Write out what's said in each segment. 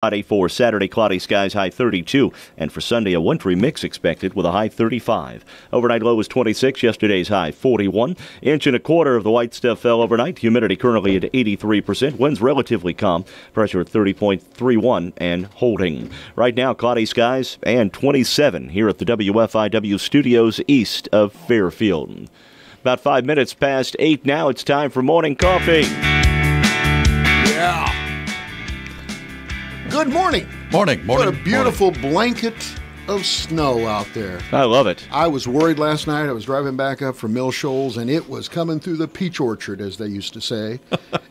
Friday for Saturday, cloudy skies, high 32. And for Sunday, a wintry mix expected with a high 35. Overnight low was 26, yesterday's high 41. Inch and a quarter of the white stuff fell overnight. Humidity currently at 83%. Winds relatively calm. Pressure at 30.31 and holding. Right now, cloudy skies and 27 here at the WFIW studios east of Fairfield. About 5 minutes past 8 now. It's time for morning coffee. Yeah. Good morning. Morning. What a beautiful blanket of snow out there. I love it. I was worried last night. I was driving back up from Mill Shoals, and it was coming through the peach orchard, as they used to say.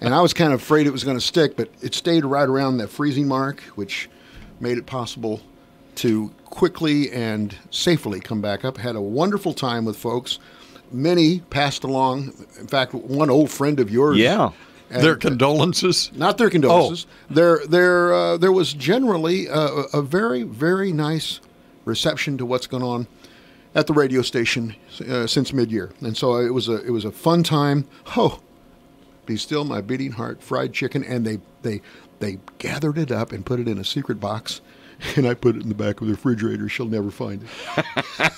And I was kind of afraid it was going to stick, but it stayed right around that freezing mark, which made it possible to quickly and safely come back up. Had a wonderful time with folks. Many passed along. In fact, one old friend of yours. Yeah. Their condolences? Not their condolences. Oh. There was generally a very, very nice reception to what's going on at the radio station since mid-year, and so it was a fun time. Oh, be still my beating heart! Fried chicken, and they gathered it up and put it in a secret box, and I put it in the back of the refrigerator. She'll never find it.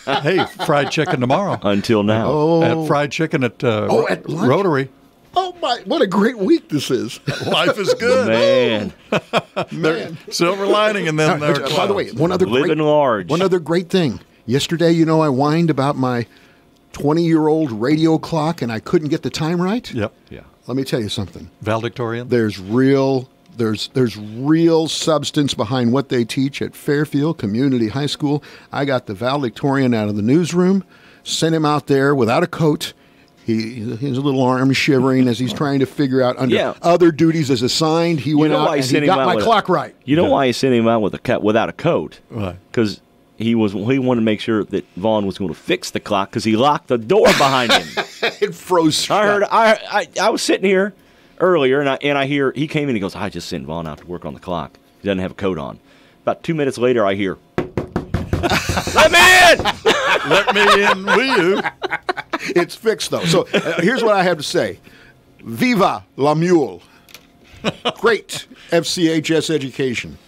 Hey, fried chicken tomorrow. Until now. Oh. At fried chicken at at lunch? Rotary. Oh my! What a great week this is. Life is good. Man. Silver lining, and then there are By the way, one other great thing. Yesterday, I whined about my 20-year-old radio clock, and I couldn't get the time right. Yep. Yeah. Let me tell you something. Valedictorian. There's real substance behind what they teach at Fairfield Community High School. I got the valedictorian out of the newsroom, sent him out there without a coat. His little arm shivering as he's trying to figure out under other duties as assigned. He went out and he got my clock right. You know why he sent him out without a coat? Right. Because he wanted to make sure that Vaughn was going to fix the clock because he locked the door behind him. It froze shut. I was sitting here earlier and I hear he came in and he goes, I just sent Vaughn out to work on the clock. He doesn't have a coat on. About 2 minutes later, I hear, let me in! Let me in with you. It's fixed, though. So here's what I have to say. Viva la mule. Great FCHS education.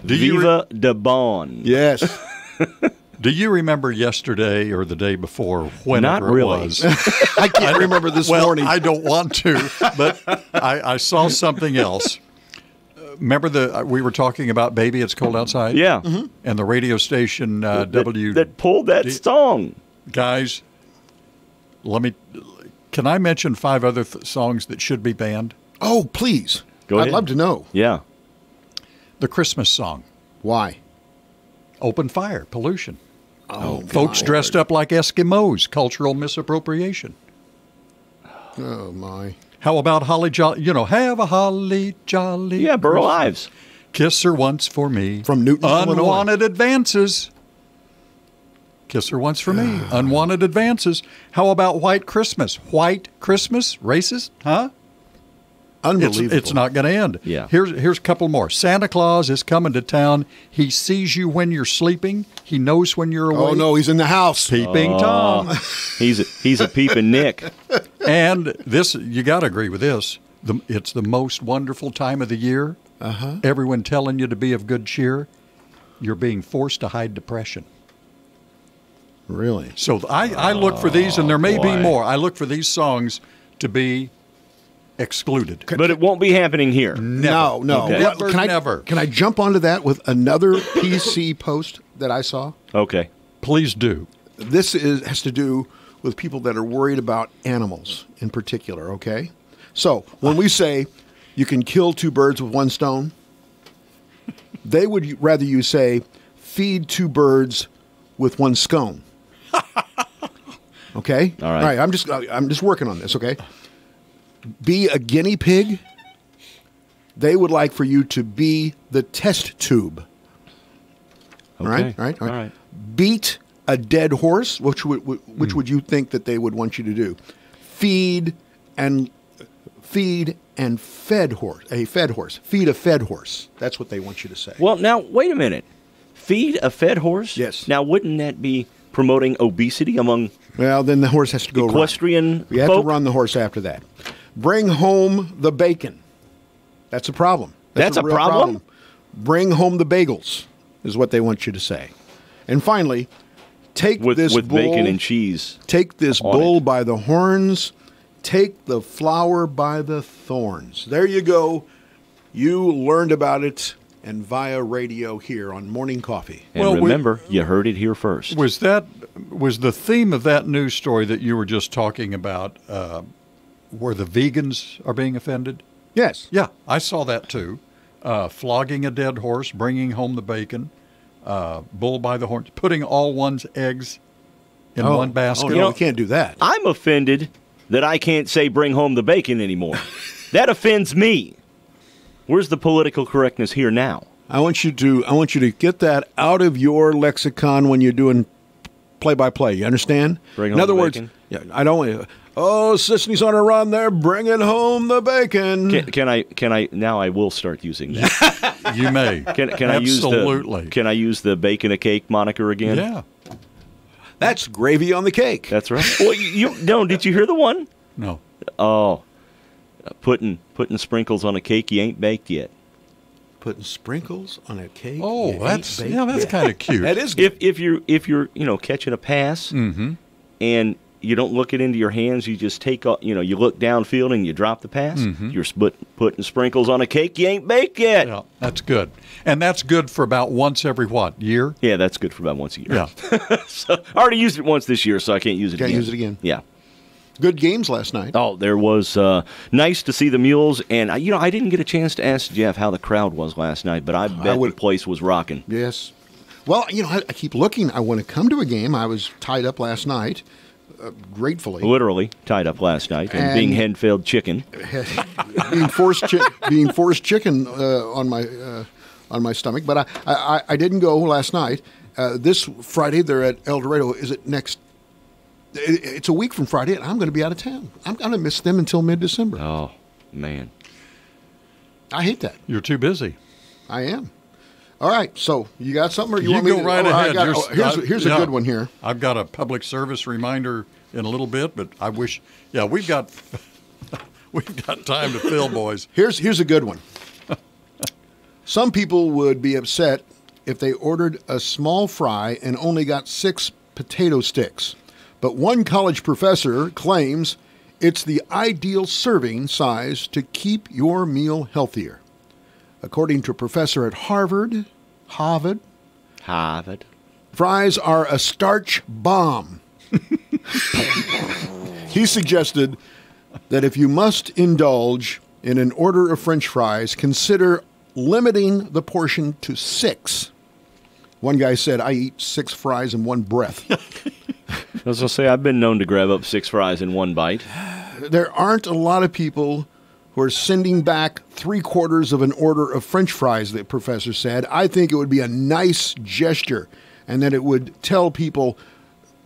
Viva de Bon. Yes. Do you remember yesterday or the day before, whenever Not really. it was? I can't remember this morning. I don't want to, but I saw something else. Remember we were talking about Baby, It's Cold Outside? Yeah. Mm-hmm. And the radio station that pulled that song. Guys, can I mention 5 other songs that should be banned? Oh, please. Go ahead. I'd love to know. Yeah. The Christmas song. Why? Open fire, pollution. Oh, folks dressed up like Eskimos, cultural misappropriation. Oh, my. How about Holly Jolly? Have a holly jolly. Yeah, Burl Ives. Kiss her once for me. From Newton, Unwanted advances. Kiss her once for me. Unwanted advances. How about White Christmas? White Christmas? Racist? Huh? Unbelievable. It's not going to end. Yeah. Here's a couple more. Santa Claus is coming to town. He sees you when you're sleeping. He knows when you're awake. Oh, no, he's in the house. Peeping Tom. He's a peeping Nick. And this, you got to agree with this. It's the most wonderful time of the year. Uh-huh. Everyone telling you to be of good cheer. You're being forced to hide depression. Really? So I look for these, and there may be boy. more. I look for these songs to be excluded. But it won't be happening here. No. Okay. Well, Never. Can I jump onto that with another PC post that I saw? Okay. Please do. This has to do with people that are worried about animals in particular, okay? So when we say you can kill 2 birds with 1 stone, they would rather you say feed 2 birds with 1 scone. Okay? All right. All right, I'm just working on this, okay? Be a guinea pig. They would like for you to be the test tube. Okay. All right. Beat a dead horse. Which would you think that they would want you to do? Feed and fed horse. A fed horse. Feed a fed horse. That's what they want you to say. Well, now, wait a minute. Feed a fed horse? Yes. Now, wouldn't that be promoting obesity among Well, then the horse has to go equestrian run. You have to run the horse after that. Bring home the bacon. That's a problem. That's a real problem? Bring home the bagels, is what they want you to say. And finally, take this with bull, bacon and cheese. Take this on bull it. by the horns. Take the flower by the thorns. There you go. You learned about it, and via radio here on Morning Coffee. And Well, remember, you heard it here first. Was the theme of that news story that you were just talking about where the vegans are being offended? Yes. Yeah, I saw that too. Flogging a dead horse, bringing home the bacon, bull by the horns, putting all one's eggs in one basket. Oh, no, we can't do that. I'm offended that I can't say bring home the bacon anymore. That offends me. Where's the political correctness here now? I want you to get that out of your lexicon when you're doing play-by-play. You understand? Bring In home other the words, bacon? yeah, I don't. Oh, Sisney's on a run there, bringing home the bacon. Can I now? I will start using that. You may. Can I use Absolutely. Can I use the bacon a cake moniker again? Yeah. That's gravy on the cake. That's right. Well, no. Did you hear the one? No. Oh, putting sprinkles on a cake you ain't baked yet. Putting sprinkles on a cake. Oh, you that's ain't baked that's yet. kind of cute. That is good. If you're catching a pass and you don't look it into your hands, you just take you look downfield and you drop the pass. You're putting sprinkles on a cake you ain't baked yet. Yeah, that's good. And that's good for about once every year? Yeah, that's good for about once a year. Yeah. So I already used it once this year, so I can't use it Can't again. use it again. Yeah. Good games last night. Oh, there was nice to see the Mules, and I didn't get a chance to ask Jeff how the crowd was last night, but I bet the place was rocking. Yes. Well, I keep looking. I want to come to a game. I was tied up last night, gratefully. Literally tied up last night and being hen-filled chicken. being forced chicken on my stomach. But I didn't go last night. This Friday they're at El Dorado. Is it next? It's a week from Friday, and I'm going to be out of town. I'm going to miss them until mid-December. Oh, man. I hate that. You're too busy. I am. All right, so you got something, or you You want me go to? right ahead. Here's a good one here. I've got a public service reminder in a little bit, but I wish. Yeah, we've got time to fill, boys. Here's a good one. Some people would be upset if they ordered a small fry and only got 6 potato sticks. But one college professor claims it's the ideal serving size to keep your meal healthier. According to a professor at Harvard, fries are a starch bomb. He suggested that if you must indulge in an order of French fries, consider limiting the portion to 6. One guy said, I eat 6 fries in one breath. I was going to say, I've been known to grab up 6 fries in one bite. There aren't a lot of people who are sending back 3/4 of an order of French fries, the professor said. I think it would be a nice gesture, and that it would tell people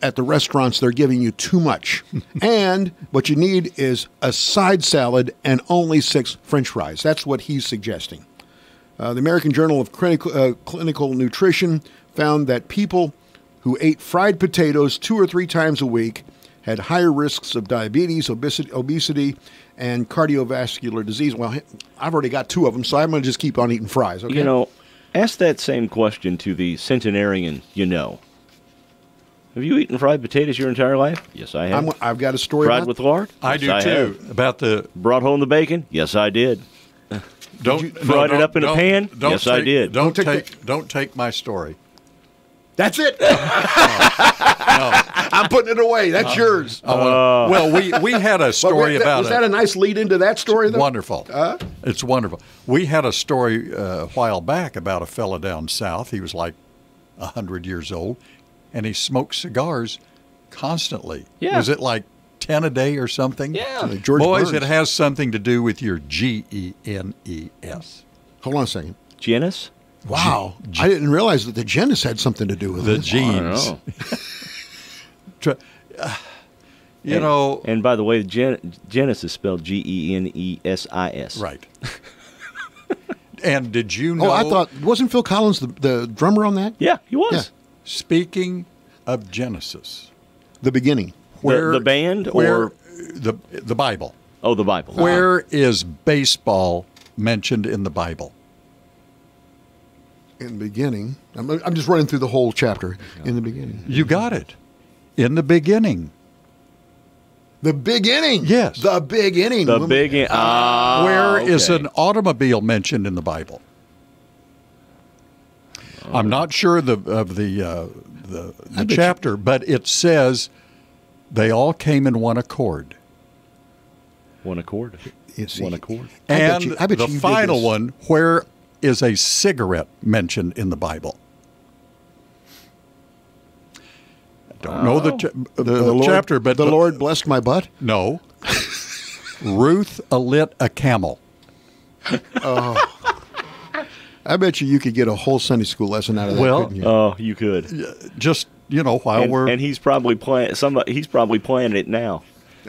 at the restaurants they're giving you too much. And what you need is a side salad and only 6 French fries. That's what he's suggesting. The American Journal of Clinical Nutrition found that people who ate fried potatoes 2 or 3 times a week had higher risks of diabetes, obesity, and cardiovascular disease. Well, I've already got 2 of them, so I'm going to just keep on eating fries. Okay? Ask that same question to the centenarian Have you eaten fried potatoes your entire life? Yes, I have. I've got a story Fried about with lard? I Yes, do I too. have. About the Brought home the bacon? Yes, I did. Fried it up in a pan? Yes, I did. Don't take my story. That's it. I'm putting it away. That's yours. Well, we had a story about was that a nice lead into that story, though? Wonderful. It's wonderful. We had a story a while back about a fella down south. He was like 100 years old, and he smoked cigars constantly. Yeah. Was it like 10 a day or something? Yeah. George Boys, Burns. it has something to do with your GENES. Hold on a second. Genus? Wow. I didn't realize that the genus had something to do with The it. genes. And by the way, genus is spelled Genesis. Right. And did you know? Oh, I thought, wasn't Phil Collins the drummer on that? Yeah, he was. Yeah. Speaking of Genesis, The beginning. The band or the Bible? Oh, the Bible. Where is baseball mentioned in the Bible? In the beginning, I'm just running through the whole chapter. In the beginning. You got it. In the beginning. The beginning. Yes. The beginning. The beginning. Where is an automobile mentioned in the Bible? I'm not sure of the chapter, but it says they all came in one accord. One accord. One accord. And the final one, where is a cigarette mentioned in the Bible? I don't know the chapter, but the Lord blessed my butt? No. Ruth lit a camel. Oh. I bet you could get a whole Sunday school lesson out of that. Well, oh, you could. Just while we're and he's probably playing. He's probably playing it now.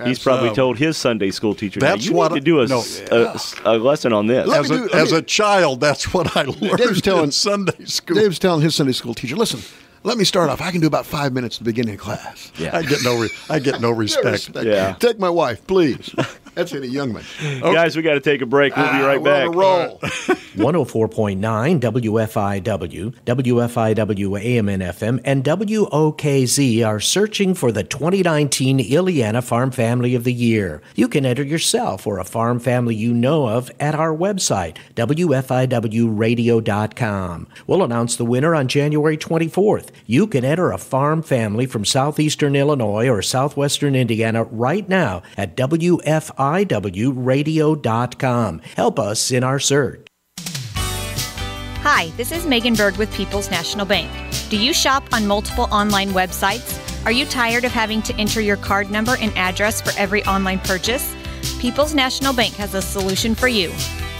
He's probably told his Sunday school teacher, that's you what need to do a lesson on this. As a child, that's what I learned in Sunday school. Dave's telling his Sunday school teacher, listen, let me start off. I can do about 5 minutes at the beginning of class. Yeah. I get no respect. Yeah. Take my wife, please. That's any young man. Okay. Guys, we got to take a break. We'll be right back. We're on a roll. 104.9 WFIW, WFIW AM and FM, and WOKZ are searching for the 2019 Ileana Farm Family of the Year. You can enter yourself or a farm family you know of at our website, WFIWradio.com. We'll announce the winner on January 24th. You can enter a farm family from southeastern Illinois or southwestern Indiana right now at WFIWradio.com. Help us in our search. Hi, this is Megan Berg with People's National Bank. Do you shop on multiple online websites? Are you tired of having to enter your card number and address for every online purchase? People's National Bank has a solution for you.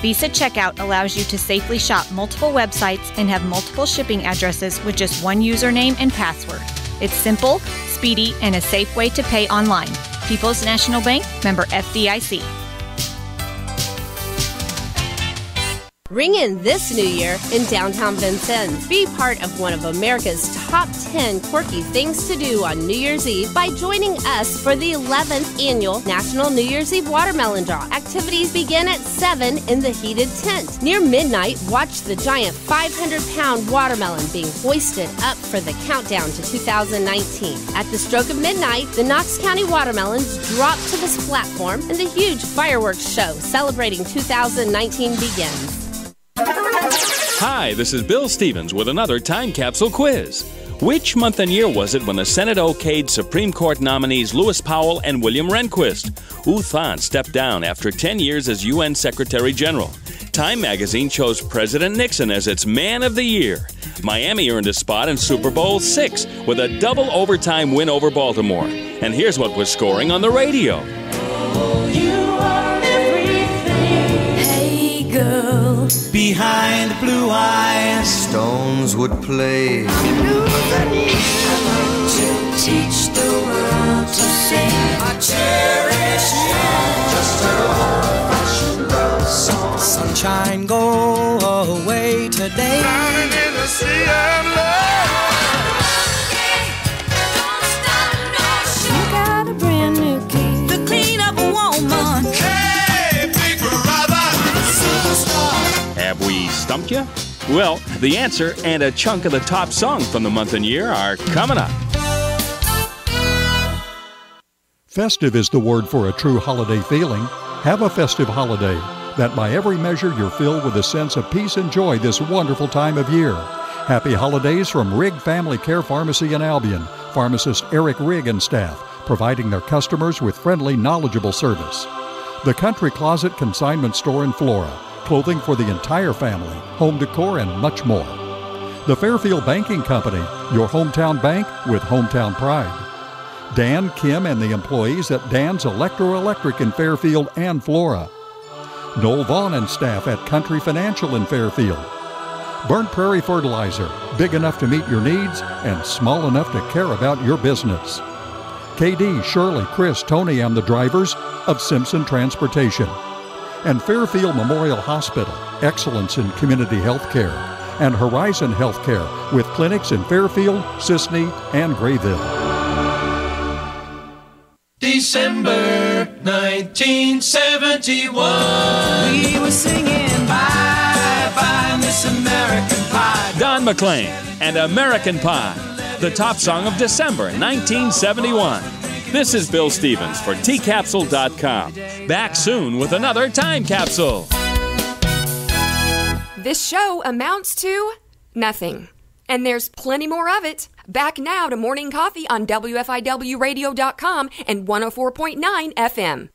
Visa Checkout allows you to safely shop multiple websites and have multiple shipping addresses with just one username and password. It's simple, speedy, and a safe way to pay online. People's National Bank, member FDIC. Ring in this new year in downtown Vincennes. Be part of one of America's top 10 quirky things to do on New Year's Eve by joining us for the 11th annual National New Year's Eve Watermelon Draw. Activities begin at 7 in the heated tent. Near midnight, watch the giant 500-pound watermelon being hoisted up for the countdown to 2019. At the stroke of midnight, the Knox County watermelons drop to this platform and the huge fireworks show celebrating 2019 begins. Hi, this is Bill Stevens with another time capsule quiz. Which month and year was it when the Senate okayed Supreme Court nominees Lewis Powell and William Rehnquist? U Thant stepped down after 10 years as UN Secretary General. Time magazine chose President Nixon as its Man of the Year. Miami earned a spot in Super Bowl VI with a double overtime win over Baltimore. And here's what was scoring on the radio. Behind blue eyes, stones would play. To teach the world to sing a cherished just an old-fashioned love song. Sunshine, go away today. Drowning in the sea of love. Don't stop, no show. You got a brand new key to clean up a woman. Hey, big brother, superstar. Have we stumped you? Well, the answer and a chunk of the top songs from the month and year are coming up. Festive is the word for a true holiday feeling. Have a festive holiday that by every measure you're filled with a sense of peace and joy this wonderful time of year. Happy holidays from Rigg Family Care Pharmacy in Albion. Pharmacist Eric Rigg and staff, providing their customers with friendly, knowledgeable service. The Country Closet Consignment Store in Flora. Clothing for the entire family, home decor, and much more. The Fairfield Banking Company, your hometown bank with hometown pride. Dan, Kim, and the employees at Dan's Electric in Fairfield and Flora. Noel Vaughn and staff at Country Financial in Fairfield. Burnt Prairie Fertilizer, big enough to meet your needs and small enough to care about your business. KD, Shirley, Chris, Tony, and the drivers of Simpson Transportation. And Fairfield Memorial Hospital, excellence in community health care, and Horizon Health Care with clinics in Fairfield, Sisney, and Grayville. December 1971. We were singing bye bye Miss American Pie. McLean and American Pie, the top song of December 1971. This is Bill Stevens for tcapsule.com. Back soon with another Time Capsule. This show amounts to nothing. And there's plenty more of it. Back now to Morning Coffee on WFIWradio.com and 104.9 FM.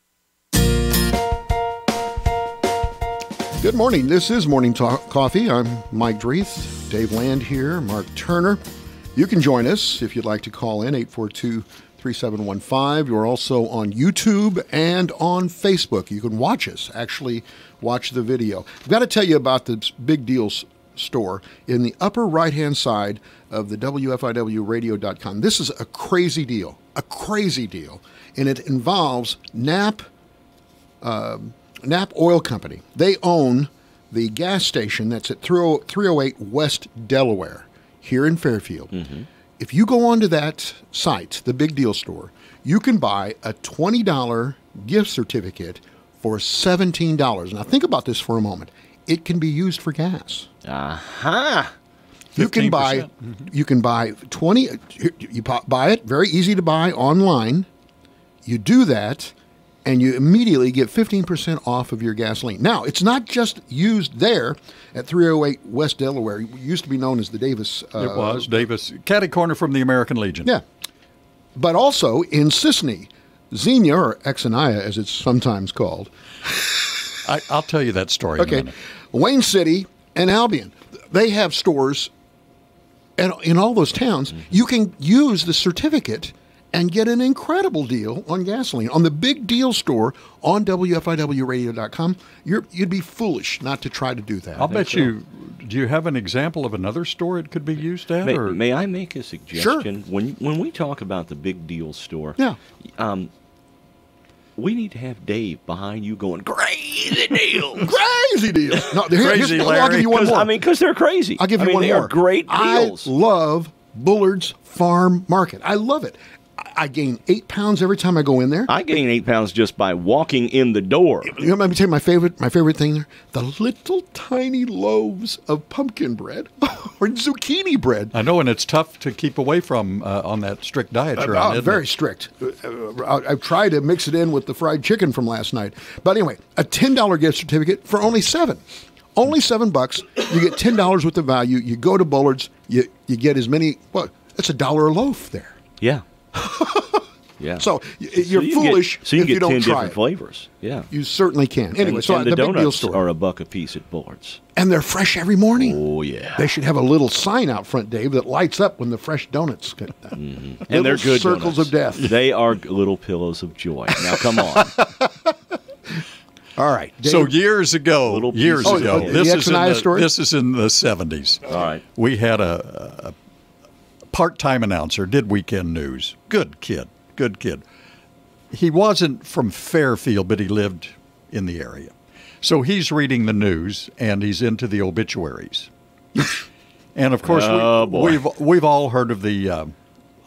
Good morning. This is Morning Coffee. I'm Mike Dreeth, Dave Land here, Mark Turner. You can join us if you'd like to call in, 842-3715. You're also on YouTube and on Facebook. You can watch us, actually watch the video. I've got to tell you about the Big Deals store in the upper right-hand side of the WFIWradio.com. This is a crazy deal, and it involves Knapp Oil Company. They own the gas station that's at 308 West Delaware here in Fairfield. Mm-hmm. If you go onto that site, the Big Deal store, you can buy a $20 gift certificate for $17. Now think about this for a moment. It can be used for gas. Aha! You can buy 20. You buy it, very easy to buy online. You do that, and you immediately get 15% off of your gasoline. Now, it's not just used there at 308 West Delaware. It used to be known as the Davis. It was Davis, catty corner from the American Legion. Yeah, but also in Sisney, Xenia, or Exania as it's sometimes called. I'll tell you that story in a minute. Wayne City and Albion. They have stores in all those towns. Mm-hmm. You can use the certificate and get an incredible deal on gasoline. On the Big Deal store on WFIWradio.com, you'd be foolish not to try to do that. I'll bet you. Do you have an example of another store it could be used at? May I make a suggestion? Sure. When we talk about the Big Deal store, yeah. We need to have Dave behind you going, crazy deals. Crazy deals. No, crazy, Larry. I'll give you one more. Because they're crazy. I'll give you one more. They are great deals. I love Bullard's Farm Market. I love it. I gain 8 pounds every time I go in there. I gain 8 pounds just by walking in the door. You know, let me tell you my favorite thing there: the little tiny loaves of pumpkin bread or zucchini bread. I know, and it's tough to keep away from on that strict diet you're on. Very strict. I've tried to mix it in with the fried chicken from last night. But anyway, a $10 gift certificate for only $7. Only $7. You get $10 worth of value. You go to Bullard's. You get as many. Well, it's $1 a loaf there. Yeah. Yeah. So you're foolish if you don't try it. So you can get 10 different flavors. Yeah. You certainly can. Anyway, and so the the Big Deal donuts store are $1 a piece at Bullard's. And they're fresh every morning. Oh, yeah. They should have a little sign out front, Dave, that lights up when the fresh donuts get mm-hmm. And they're good circles donuts. Of death. They are little pillows of joy. Now, come on. All right. Dave. So years ago, this is in the 70s. All right. We had a part-time announcer, did weekend news. Good kid. He wasn't from Fairfield, but he lived in the area. So he's reading the news, and he's into the obituaries. And, of course, we've all heard of the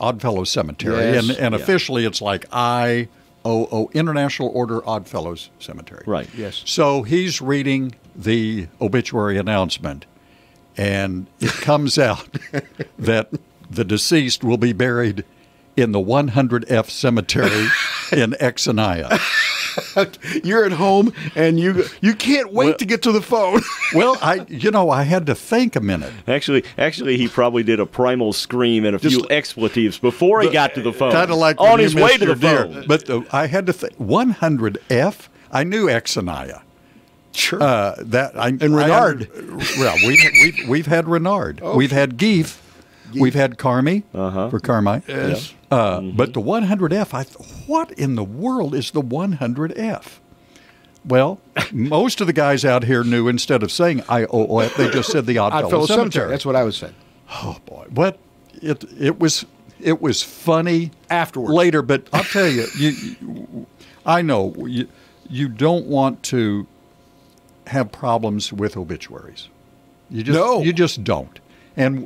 Oddfellows Cemetery. Yes. And officially it's like IOO, International Order Oddfellows Cemetery. Right. Yes. So he's reading the obituary announcement, and it comes out that the deceased will be buried in the 100F cemetery in Exania. You're at home and you can't wait to get to the phone. Well, I had to think a minute. Actually, he probably did a primal scream and a few expletives before he got to the phone. Kind of like on his way to the phone. But I had to think 100F. I knew Exania. Sure. And Renard. We've had Renard. Oh, we've had Geef. We've had Carmi for Carmi. Yes. But the 100F, what in the world is the 100F? Well, most of the guys out here knew instead of saying IOOF, they just said the Oddfellows Cemetery. That's what I was saying. Oh boy, what it was funny afterwards. Later, but I'll tell you, I know you don't want to have problems with obituaries. You just don't. And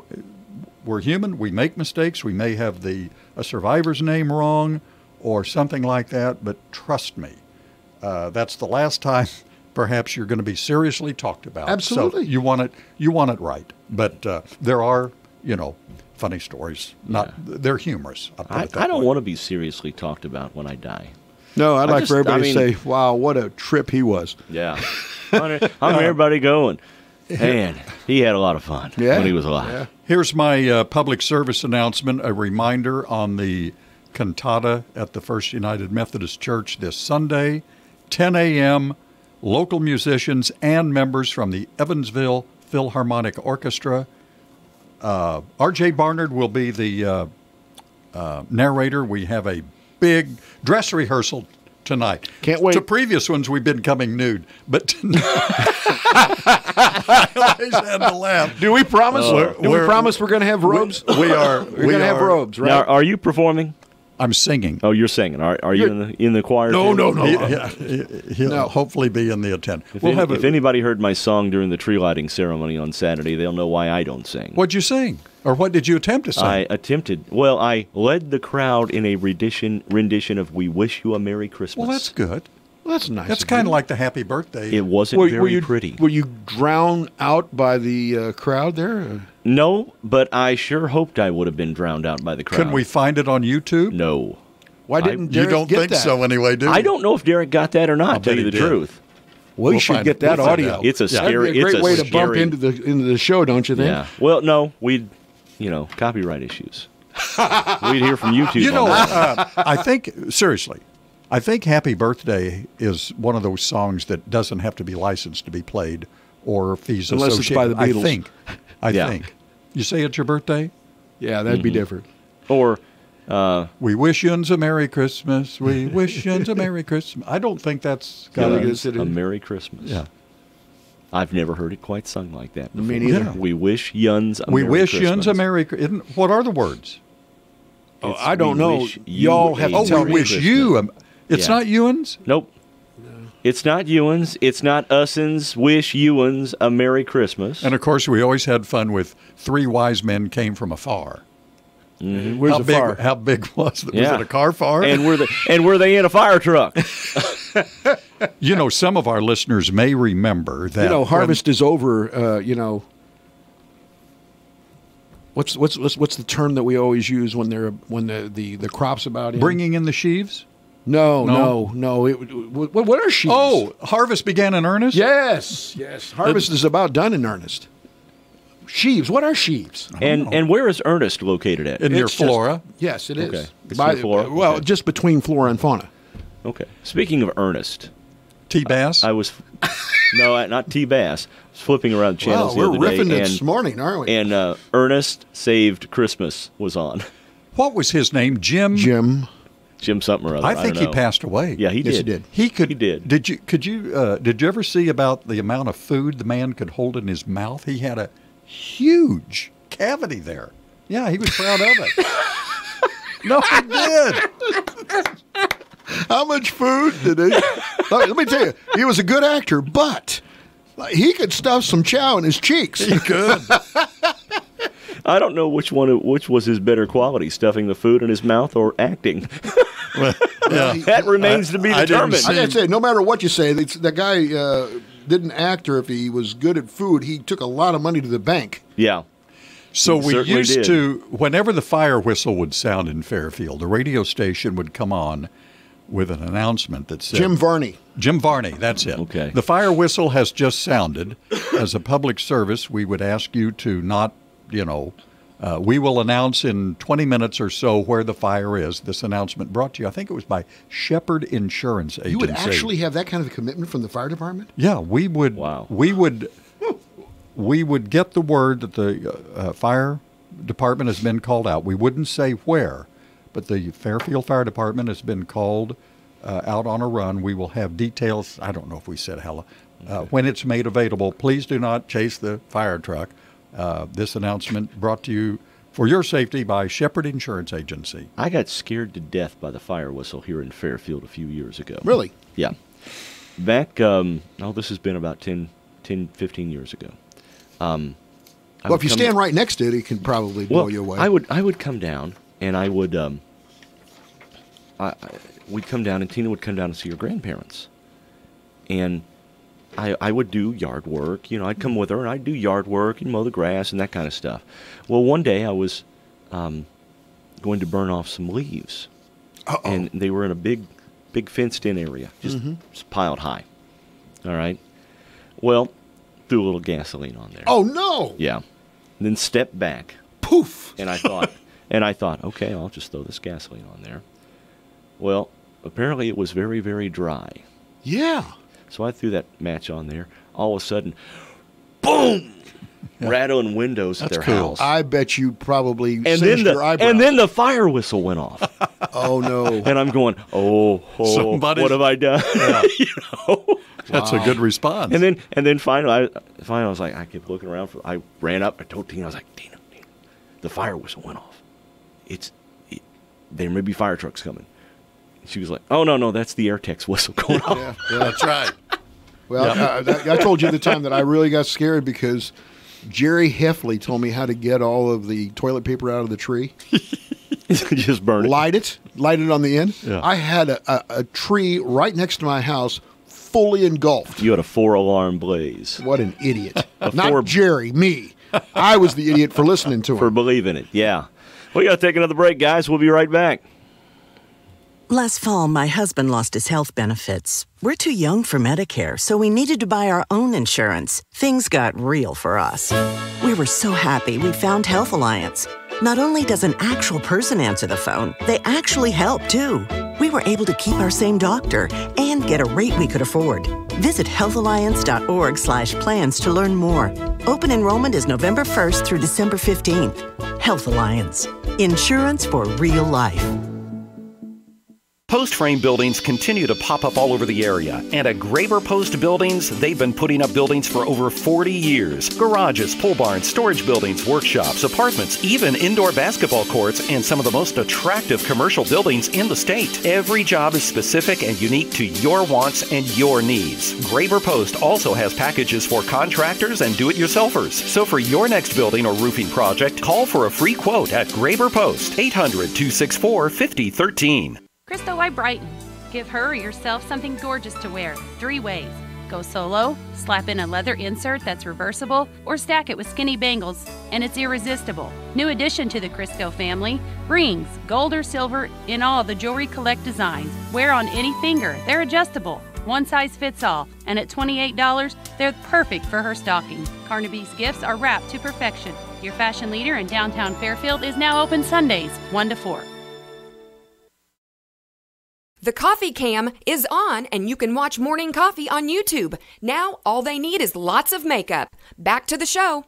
we're human. We make mistakes. We may have a survivor's name wrong or something like that. But trust me, that's the last time perhaps you're going to be seriously talked about. Absolutely. So you want it right. But there are, funny stories. They're humorous. I don't want to be seriously talked about when I die. No, I'd like for everybody to say, wow, what a trip he was. Yeah. Everybody going, man, he had a lot of fun when he was alive. Yeah. Here's my public service announcement, a reminder on the cantata at the First United Methodist Church this Sunday, 10 a.m., local musicians and members from the Evansville Philharmonic Orchestra. R.J. Barnard will be the narrator. We have a big dress rehearsal tonight. Can't wait. To previous ones, we've been coming nude, but tonight I always had to laugh. Do we promise? We promise we're going to have robes? We are. We're going to have robes, right? Now, are you performing? I'm singing. Oh, you're singing. Are you in the choir? No. He'll hopefully be in the attend. If anybody heard my song during the tree lighting ceremony on Saturday, they'll know why I don't sing. What'd you sing? Or what did you attempt to sing? I led the crowd in a rendition of We Wish You a Merry Christmas. Well, that's good. Well, that's nice. That's kind of like the Happy Birthday. It wasn't very pretty. Were you drowned out by the crowd there? No, but I sure hoped I would have been drowned out by the crowd. Can we find it on YouTube? No. Why didn't Derek You don't get think that? so anyway, do you? I don't know if Derek got that or not, to tell you the truth. We should get that audio. It's a scary. That'd be a great way to bump into the show, don't you think? Yeah. Well, no, we'd, copyright issues. We'd hear from YouTube. I think seriously, I think "Happy Birthday" is one of those songs that doesn't have to be licensed to be played or fees unless associated. It's by the Beatles. I think. You say it's your birthday? Yeah, that'd be different. Or. We wish yous a Merry Christmas. We wish yous a Merry Christmas. I don't think that's got a Merry Christmas. Yeah. I've never heard it quite sung like that before. Me neither. Yeah. We wish yuns a Merry Christmas. We wish yuns a Merry Christmas. What are the words? Oh, I don't know. Y'all have to tell me. We wish you. It's not yuns? Nope. No. It's not yuns. It's not us'uns. Wish yuns a Merry Christmas. And, of course, we always had fun with Three Wise Men Came from Afar. Mm-hmm. Where's the fire? How big was it? Was it a car fire? And were they in a fire truck? Some of our listeners may remember that. Harvest is over. What's the term that we always use when the crop's about in? Bringing in the sheaves? No. What are sheaves? Oh, harvest began in earnest? Yes. Harvest is about done in earnest. Sheaves. What are sheaves? And where is Ernest located at? Near Flora? Yes, it is. Okay. It's near Flora? Well, okay. Just between Flora and Fauna. Okay. Speaking of Ernest. T-Bass? I was... No, not T-Bass. I was flipping around channels the other day. We're riffing this morning, aren't we? And Ernest Saved Christmas was on. What was his name? Jim something or other. I think he passed away. Yeah, he did. Yes, he did. He did. Did you ever see about the amount of food the man could hold in his mouth? He had a huge cavity there. Yeah, he was proud of it. No, he did. How much food did he? Let me tell you, he was a good actor, but he could stuff some chow in his cheeks. He could. I don't know which was his better quality, stuffing the food in his mouth or acting. Well, yeah. That remains to be determined. I gotta say, no matter what you say, that guy didn't act, or if he was good at food, he took a lot of money to the bank. Yeah. So we used to, whenever the fire whistle would sound in Fairfield, the radio station would come on with an announcement that said... Jim Varney, that's it. Okay. The fire whistle has just sounded. As a public service, we would ask you to not, we will announce in 20 minutes or so where the fire is. This announcement brought to you, I think it was by Shepherd Insurance Agency. You would actually have that kind of commitment from the fire department? Yeah, we would. Wow. We would get the word that the fire department has been called out. We wouldn't say where, but the Fairfield Fire Department has been called out on a run. We will have details. I don't know if we said how. When it's made available, please do not chase the fire truck. This announcement brought to you for your safety by Shepherd Insurance Agency. I got scared to death by the fire whistle here in Fairfield a few years ago. Really? Yeah. Back, this has been about 10, 15 years ago. Well, if you stand right next to it, it can probably blow you away. I would come down, and I would, we'd come down, and Tina would come down and see her grandparents. And I would do yard work. I'd come with her and I'd do yard work and mow the grass and that kind of stuff. Well, one day I was going to burn off some leaves. Uh-oh. And they were in a big fenced-in area, just piled high. All right. Well, threw a little gasoline on there. Oh, no. Yeah. And then stepped back. Poof. And I thought, okay, I'll just throw this gasoline on there. Well, apparently it was very, very dry. Yeah. So I threw that match on there. All of a sudden, boom! Yeah. Rattling windows at their house. I bet you probably singed your eyebrows. And then the fire whistle went off. Oh, no. And I'm going, what have I done? Yeah. That's a good response. And then finally I was like, I kept looking around. I ran up. I told Tina, I was like, Tina, the fire whistle went off. There may be fire trucks coming. And she was like, oh, no, that's the Airtex whistle going off. Yeah, that's right. Well, I told you the time that I really got scared because Jerry Heffley told me how to get all of the toilet paper out of the tree. Just burn it. Light it on the end. Yeah. I had a tree right next to my house fully engulfed. You had a 4-alarm blaze. What an idiot. Not Jerry, me. I was the idiot for listening to him. For believing it, yeah. We got to take another break, guys. We'll be right back. Last fall, my husband lost his health benefits. We're too young for Medicare, so we needed to buy our own insurance. Things got real for us. We were so happy we found Health Alliance. Not only does an actual person answer the phone, they actually help, too. We were able to keep our same doctor and get a rate we could afford. Visit healthalliance.org/plans to learn more. Open enrollment is November 1st through December 15th. Health Alliance. Insurance for real life. Post frame buildings continue to pop up all over the area. And at Graber Post Buildings, they've been putting up buildings for over 40 years. Garages, pole barns, storage buildings, workshops, apartments, even indoor basketball courts, and some of the most attractive commercial buildings in the state. Every job is specific and unique to your wants and your needs. Graber Post also has packages for contractors and do-it-yourselfers. So for your next building or roofing project, call for a free quote at Graber Post, 800-264-5013. Christo, why Brighton? Give her or yourself something gorgeous to wear. 3 ways. Go solo, slap in a leather insert that's reversible, or stack it with skinny bangles, and it's irresistible. New addition to the Crisco family, rings, gold or silver, in all the Jewelry Collect designs. Wear on any finger. They're adjustable. One size fits all, and at $28, they're perfect for her stocking. Carnaby's gifts are wrapped to perfection. Your fashion leader in downtown Fairfield is now open Sundays, 1 to 4. The Coffee Cam is on, and you can watch Morning Coffee on YouTube. Now, all they need is lots of makeup. Back to the show.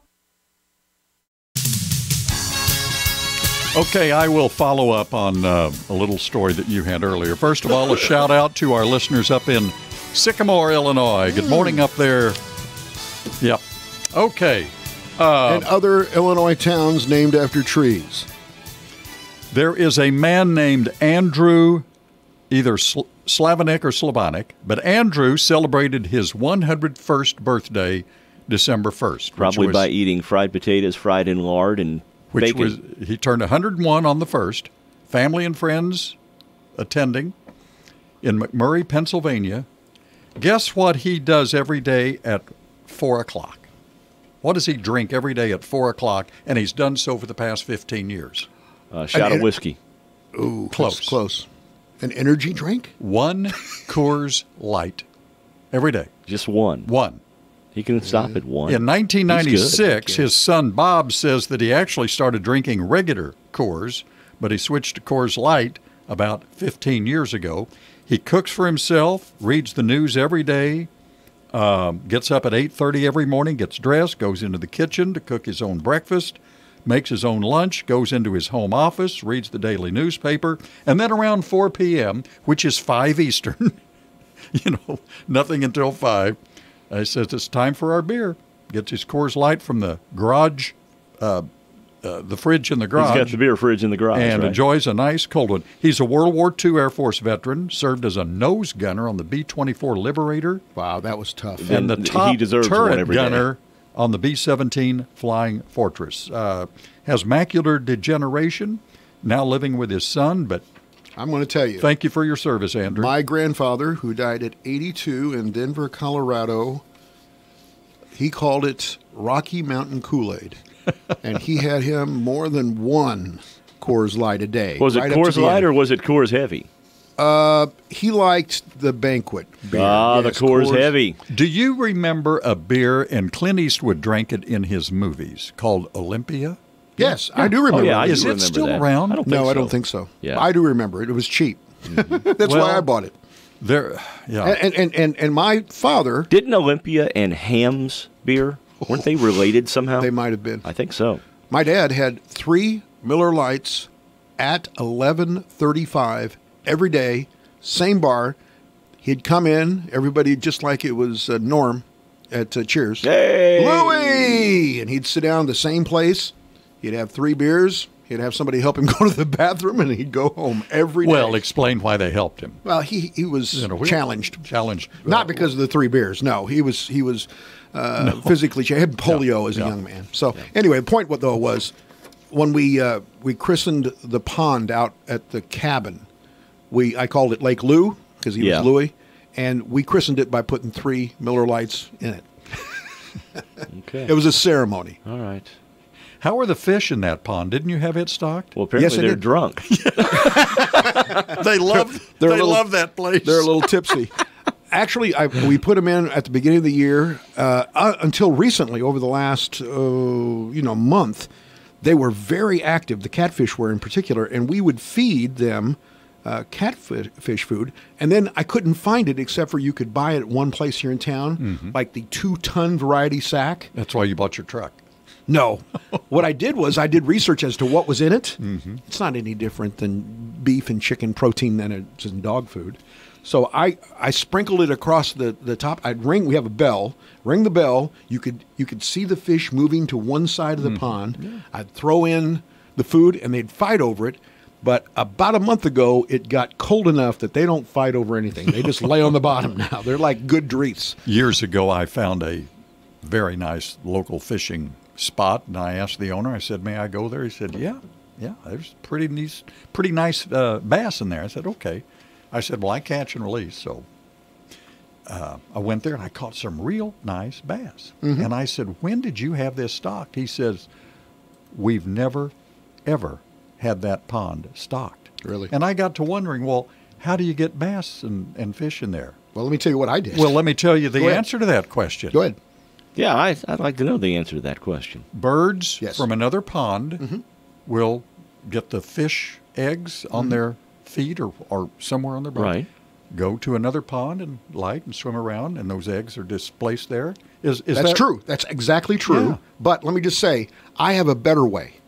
Okay, I will follow up on a little story that you had earlier. First of all, a shout out to our listeners up in Sycamore, Illinois. Good morning up there. Yep. Okay. And other Illinois towns named after trees. There is a man named Andrew, either Slavonic or Slavonic, but Andrew celebrated his 101st birthday December 1st. Probably by eating fried potatoes fried in lard and bacon. He turned 101 on the 1st. Family and friends attending in McMurray, Pennsylvania. Guess what he does every day at 4 o'clock? What does he drink every day at 4 o'clock? And he's done so for the past 15 years. Shot of whiskey. Ooh, close. An energy drink? 1 Coors Light every day. Just one. One. He can stop at one. In 1996, his son Bob says that he actually started drinking regular Coors, but he switched to Coors Light about 15 years ago. He cooks for himself, reads the news every day, gets up at 8:30 every morning, gets dressed, goes into the kitchen to cook his own breakfast, makes his own lunch, goes into his home office, reads the daily newspaper, and then around 4 p.m., which is 5 Eastern, nothing until 5, he says it's time for our beer. Gets his Coors Light from the garage, the fridge in the garage. He's got the beer fridge in the garage, and right? enjoys a nice cold one. He's a World War II Air Force veteran, served as a nose gunner on the B-24 Liberator. Wow, that was tough. And the top turret gunner on the B-17 Flying Fortress. Has macular degeneration, now living with his son, but I'm going to tell you. Thank you for your service, Andrew. My grandfather, who died at 82 in Denver, Colorado, He called it Rocky Mountain Kool-Aid. And he had him more than one Coors Light a day. Was it Coors Light or was it Coors Heavy? He liked the banquet beer. The Coors Heavy. Do you remember a beer, and Clint Eastwood drank it in his movies, called Olympia? Yes, I do remember. I Is do it remember still that. around? I don't think so. I don't think so. Yeah. I do remember it. It was cheap. That's why I bought it. And my father... Didn't Olympia and Ham's beer, weren't they related somehow? They might have been. I think so. My dad had 3 Miller Lights at 11:35 every day, same bar. He'd come in, everybody just like it was Norm at Cheers. Hey! Louie! And he'd sit down in the same place. He'd have 3 beers. He'd have somebody help him go to the bathroom, and he'd go home every day. Well, explain why they helped him. Well, he was challenged. Challenged. Not because of the 3 beers. No, he was physically challenged. He had polio as a young man. So anyway, the point was when we christened the pond out at the cabin, I called it Lake Lou because he was Louie, and we christened it by putting 3 Miller Lights in it. Okay. It was a ceremony. All right. How are the fish in that pond? Didn't you have it stocked? Well, apparently they're drunk. They love that place. They're a little tipsy. Actually, we put them in at the beginning of the year. Until recently, over the last month, they were very active. The catfish were in particular, and we would feed them catfish food. And then I couldn't find it except for you could buy it at one place here in town, like the 2-ton variety sack. That's why you bought your truck. No. What I did was I did research as to what was in it. Mm-hmm. It's not any different than beef and chicken protein than it's in dog food. So I sprinkled it across the top. We have a bell. Ring the bell. You could see the fish moving to one side of the pond. Yeah. I'd throw in the food, and they'd fight over it. But about a month ago, it got cold enough that they don't fight over anything. They just lay on the bottom now. They're like good drees. Years ago, I found a very nice local fishing spot, and I asked the owner, I said, may I go there? He said, yeah, there's pretty nice bass in there. I said, okay. I said, well, I catch and release. So I went there, and I caught some real nice bass. Mm-hmm. And I said, when did you have this stocked? He says, we've never, ever had that pond stocked. Really? And I got to wondering, well, how do you get bass and fish in there? Well, let me tell you what I did. Well, let me tell you the answer to that question. Go ahead. Yeah, I'd like to know the answer to that question. Birds from another pond will get the fish eggs on their feet or somewhere on their body. Right. Go to another pond and light and swim around, and those eggs are displaced there. Is That's true. That's exactly true. Yeah. But let me just say, I have a better way.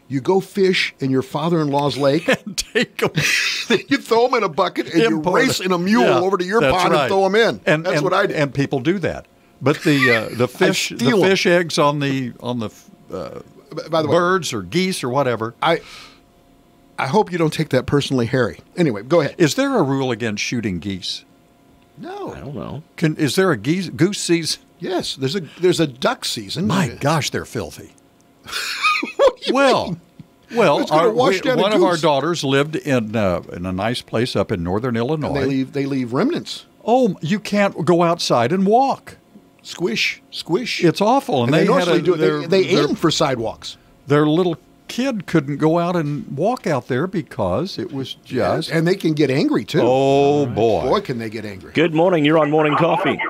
You go fish in your father-in-law's lake. And take them. You throw them in a bucket, and you race in a mule over to your pond and throw them in. And that's what I do. And people do that. But the fish eggs on the by the birds or geese or whatever. I hope you don't take that personally, Harry. Anyway, go ahead. Is there a rule against shooting geese? No, I don't know. Is there a goose season? Yes, there's a duck season. My gosh, they're filthy. What do you mean? Well, one of our daughters lived in a nice place up in northern Illinois. And they leave remnants. Oh, you can't go outside and walk. Squish. It's awful. And they aim for sidewalks. Their little kid couldn't go out and walk out there because it was just... And they can get angry, too. Oh, boy. Boy, can they get angry. Good morning. You're on Morning Coffee.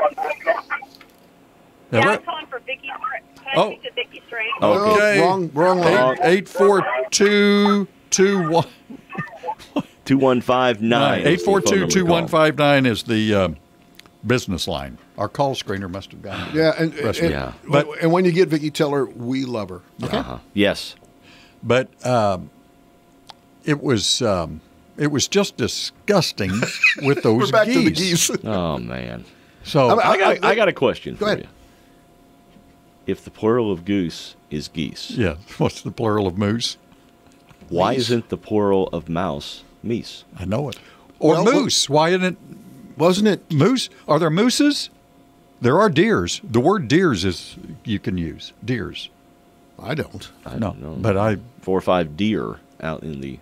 Yeah, I'm calling for Vicky. Oh. To Vicky Strain. Okay. Wrong line. 842-21... 2159. 842-2159 is the business line. Our call screener must have gone. Yeah, and when you get Vicky, tell her we love her. Okay. Yes. But it was just disgusting with those We're back geese. to the geese. Oh man. So I got a question for ahead. you. If the plural of goose is geese, yeah, what's the plural of moose? Why isn't the plural of mouse meese? I know it. Or moose. Why isn't it? Wasn't it moose? Are there mooses? There are deers. The word deers is you can use deers. I don't. I don't know. But 4 or 5 deer out in the.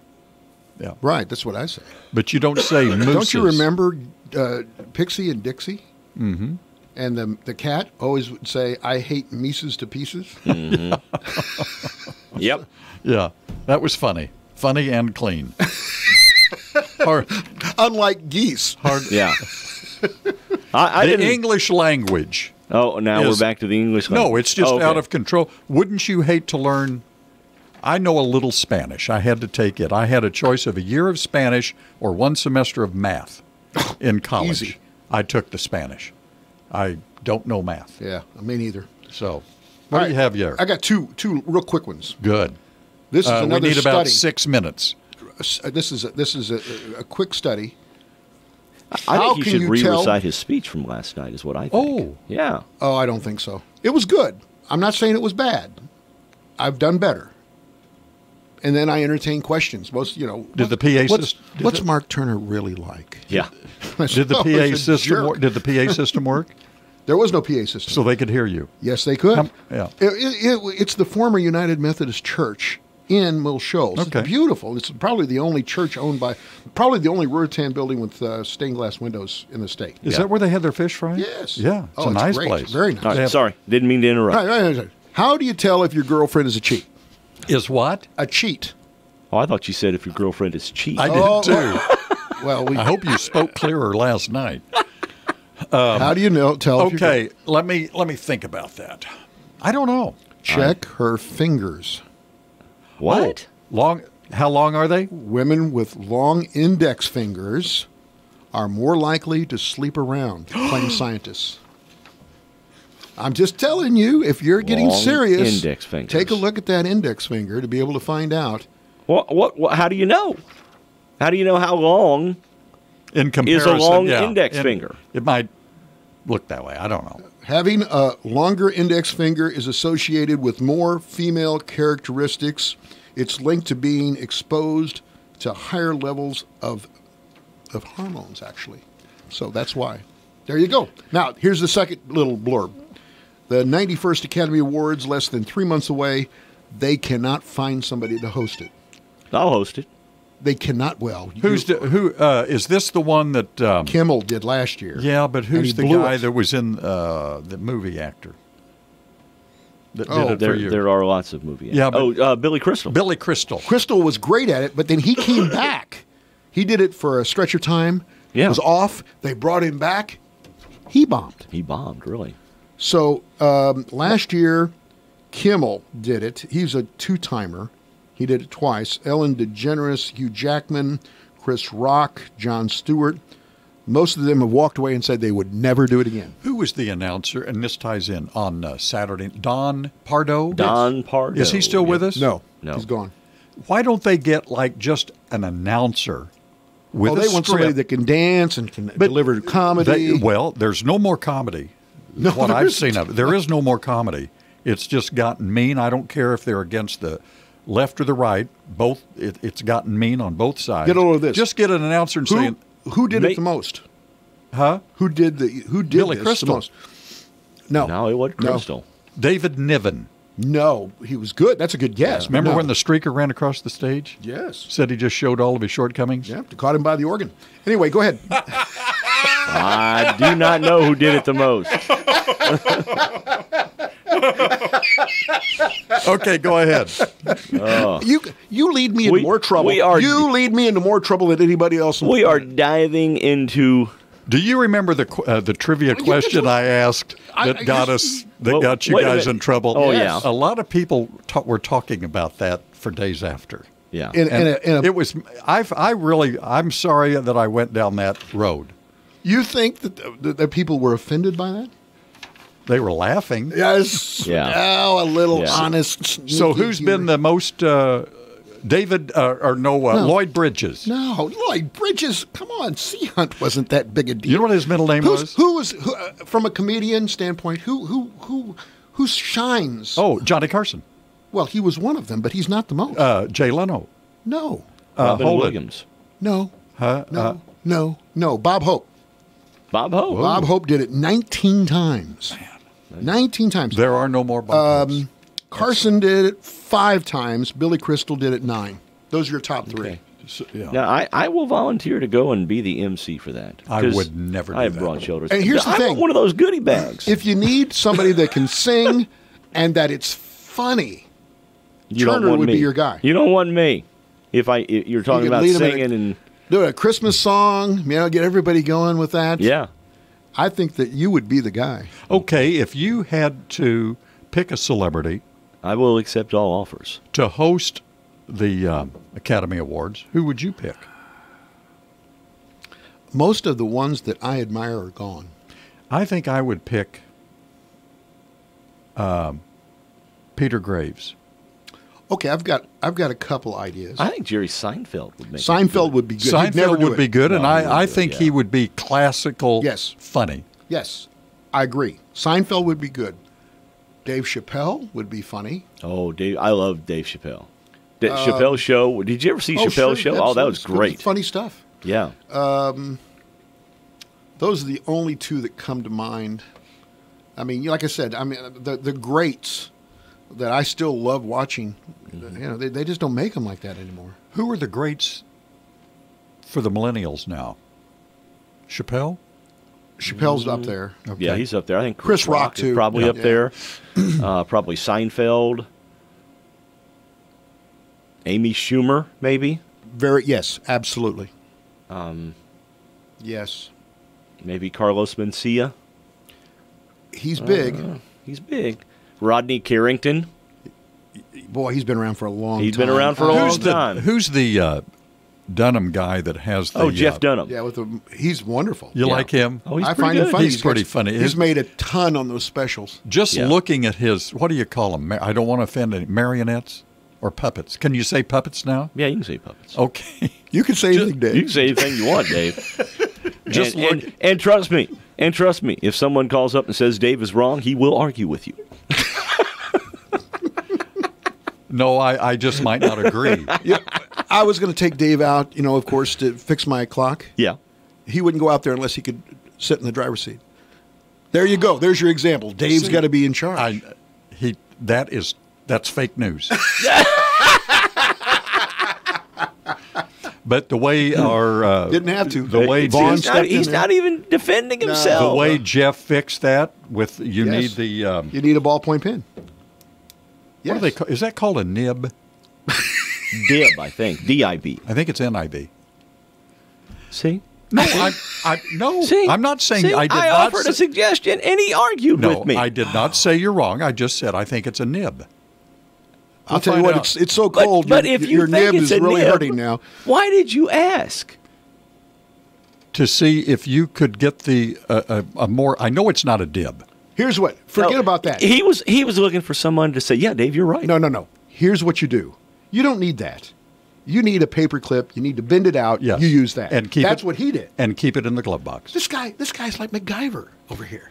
Yeah. Right. That's what I say. But you don't say mooses. Don't you remember Pixie and Dixie? Mm-hmm. And the cat always would say, "I hate Mises to pieces." Mm-hmm. Yep. Yeah, that was funny. Funny and clean. Unlike geese. Yeah. The English language. Oh, now we're back to the English language. No, it's just out of control. Wouldn't you hate to learn? I know a little Spanish. I had to take it. I had a choice of a year of Spanish or 1 semester of math in college. Easy. I took the Spanish. I don't know math. Yeah, me neither. So, what do you have here? I got two real quick ones. Good. This is another we need study. about 6 minutes. This is a quick study. I think he should re-recite his speech from last night is what I think. Oh. Yeah. Oh, I don't think so. It was good. I'm not saying it was bad. I've done better. And then I entertain questions. Did the PA system? What's Mark Turner really like? Yeah. Did the PA system work? Did the PA system work? There was no PA system. So they could hear you. Yes, they could. Yeah. It's the former United Methodist Church in Mill Shoals. Okay. It's beautiful. It's probably the only church probably the only Ruritan building with stained glass windows in the state. Is that where they had their fish fry? Yes. Yeah. It's a nice great. place. Very nice. All right, sorry, didn't mean to interrupt. Right. How do you tell if your girlfriend is a cheat? Is what? A cheat. Oh, I thought you said if your girlfriend is cheap. I did too. Well, I hope you spoke clearer last night. How do you tell? Okay, let me think about that. I don't know. Check her fingers. What? How long are they? Women with long index fingers are more likely to sleep around, claim scientists. I'm just telling you, if you're getting Long serious, index fingers. take a look at that index finger to be able to find out. What? How do you know? How do you know how long in comparison, is a long index finger? It might look that way. I don't know. Having a longer index finger is associated with more female characteristics. It's linked to being exposed to higher levels of hormones, actually. So that's why. There you go. Now, here's the second little blurb. The 91st Academy Awards, less than 3 months away. They cannot find somebody to host it. I'll host it. They cannot. Well, who is this? The one that Kimmel did last year? Yeah, but who's the guy that was in the movie actor? That did it for you? There are lots of movie actors. Yeah, Billy Crystal. Billy Crystal. Crystal was great at it, but then he came back. He did it for a stretch of time. Yeah. Was off. They brought him back. He bombed. He bombed, really. So last year, Kimmel did it. He's a two-timer. He did it twice. Ellen DeGeneres, Hugh Jackman, Chris Rock, Jon Stewart. Most of them have walked away and said they would never do it again. Who was the announcer? And this ties in on Saturday. Don Pardo? Don Pardo. Is he still with us? No. He's gone. Why don't they get like just an announcer with they want somebody that can dance and can deliver comedy. There's no more comedy. No, what I've seen of it. There is no more comedy. It's just gotten mean. I don't care if they're against the left or the right. Both. It's gotten mean on both sides. Get all of this. Just get an announcer and saying who did it the most. Huh? Who did Billy this Crystal. the most? No, it wasn't Crystal. David Niven. No, he was good. That's a good guess. Remember when the streaker ran across the stage? Yes. Said he just showed all of his shortcomings? Yeah, caught him by the organ. Anyway, go ahead. I do not know who did it the most. Okay, go ahead. You lead me into more trouble. You lead me into more trouble than anybody else. We are diving into. Do you remember the trivia question I asked that got you guys in trouble? Oh yeah, a lot of people were talking about that for days after. Yeah, it was. I'm sorry that I went down that road. You think that people were offended by that? They were laughing. Yes. Yeah. Oh, a little honest. So who's been the most? David Lloyd Bridges. No, Lloyd Bridges. Come on, Sea Hunt wasn't that big a deal. You know what his middle name was? Who from a comedian standpoint? Who shines? Oh, Johnny Carson. Well, he was one of them, but he's not the most. Jay Leno. No. Robin Williams. No. Huh? No. Bob Hope. Bob Hope. Bob Hope did it 19 times. Man. 19 times. There are no more Bob Hopes. Carson did it 5 times. Billy Crystal did it 9. Those are your top 3. Okay. So, yeah. Now, I will volunteer to go and be the MC for that. I would never do I have that. broad shoulders. And here's the I thing. want one of those goodie bags. If you need somebody that can sing and that it's funny, Turner would be your guy. You don't want me. If you're talking could about lead 'em in singing and do a Christmas song, get everybody going with that. yeah. I think that you would be the guy. Okay, if you had to pick a celebrity I will accept all offers. to host the Academy Awards, who would you pick? Most of the ones that I admire are gone. I think I would pick Peter Graves. Okay, I've got a couple ideas. I think Jerry Seinfeld would make Seinfeld would be good. He'd never Seinfeld do would be it. good, and No, he I would do it, think he yeah. would be classical, Yes. funny. Yes, I agree. Seinfeld would be good. Dave Chappelle would be funny. Oh, Dave! I love Dave Chappelle. Chappelle's show. Did you ever see Chappelle's show? Oh, that was absolutely. great. Funny stuff. Yeah. Those are the only two that come to mind. I mean, like I said, the greats that I still love watching. They just don't make them like that anymore. Who are the greats for the millennials now? Chappelle? Chappelle's up there. Okay. Yeah, he's up there. I think Chris Rock, is too. probably Yeah. up there. Probably Seinfeld. Amy Schumer, maybe. Yes, absolutely. Yes, Maybe Carlos Mencia. he's big. He's big. Rodney Carrington. Boy, he's been around for a long time. He's been around for a long Who's time. Who's the Dunham guy that has the... Oh, Jeff Dunham. Yeah, he's wonderful. You Yeah. like him? Oh, he's I pretty find him good. funny. He's pretty funny. He's made a ton on those specials. Just Yeah. looking at his... What do you call them? I don't want to offend any... Marionettes or puppets? Can you say puppets now? Yeah, you can say puppets. Okay. You can say anything, Dave. You can say anything you want, Dave. Just and trust me. And trust me, if someone calls up and says Dave is wrong, he will argue with you. No, I just might not agree. Yeah, I was going to take Dave out, of course, to fix my clock. Yeah. He wouldn't go out there unless he could sit in the driver's seat. There you go. There's your example. Dave's got to be in charge. That's fake news. But the way our Didn't have to. the way Vaughn Jeff, stepped in He's there. not even defending himself. the way Jeff fixed that with Yes. need the You need a ballpoint pen. what do they call, is that called a nib? Dib, I think. D-I-B. I think it's NIB. See? No, no. See? I'm not saying See? I did I not offered say, a suggestion, and he argued no, with me. I did not say you're wrong. I just said I think it's a nib. I'll tell you what, it's so cold. But if you your think nib it's is a really nib, hurting now. Why did you ask? To see if you could get the a more. I know it's not a dib. Here's what. Forget No, about that. He was looking for someone to say, yeah, Dave, you're right. No. Here's what you do. You don't need that. You need a paper clip. You need to bend it out. Yes. You use that. And keep That's it- what he did. And keep it in the glove box. This guy's like MacGyver over here.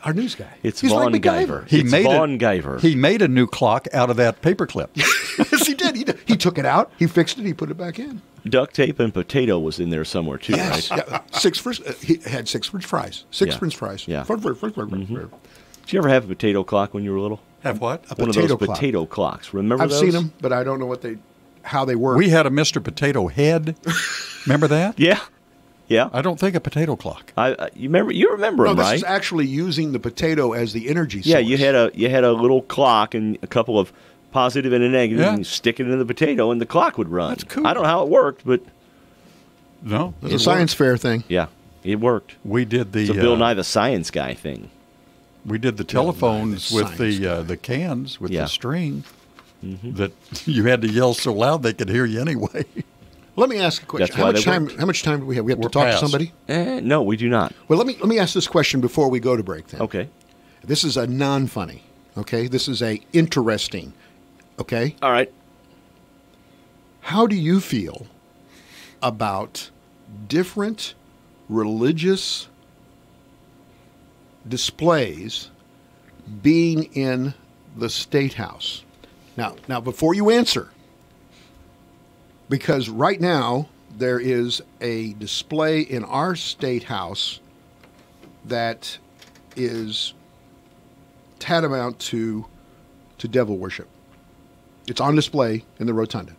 Our news guy. It's He's Vaughn like Guyver. MacGyver. It's Vaughn Guyver. He made a new clock out of that paper clip. Yes, he did. He took it out. He fixed it. He put it back in. Duct tape and potato was in there somewhere, too, Yes. right? Yeah, he had 6 French fries. Six Yeah. French fries. Yeah. Mm-hmm. Did you ever have a potato clock when you were little? Have what? A One of potato those clock. potato clocks. Remember I've those? seen them, but I don't know how they work. We had a Mr. Potato Head. Remember that? Yeah. Yeah. I don't think a potato clock. You remember No, them, this right? is actually using the potato as the energy source. Yeah, you had a little clock and a couple of positive and a negative, Yeah. and you stick it in the potato, and the clock would run. That's cool. I don't know how it worked, but No. It's a science fair thing. yeah, it worked. We did the It's a Bill Nye the Science Guy thing. we did the telephones the with science the cans with Yeah. the string that you had to yell so loud they could hear you anyway. Let me ask a question. That's why they How much time do we have? We have We're to talk past. to somebody? No, we do not. Well, let me ask this question before we go to break then. Okay. This is a non-funny, okay? This is a interesting, okay? All right. How do you feel about different religious displays being in the State House? Now, before you answer, because right now there is a display in our State House that is tantamount to devil worship. It's on display in the rotunda.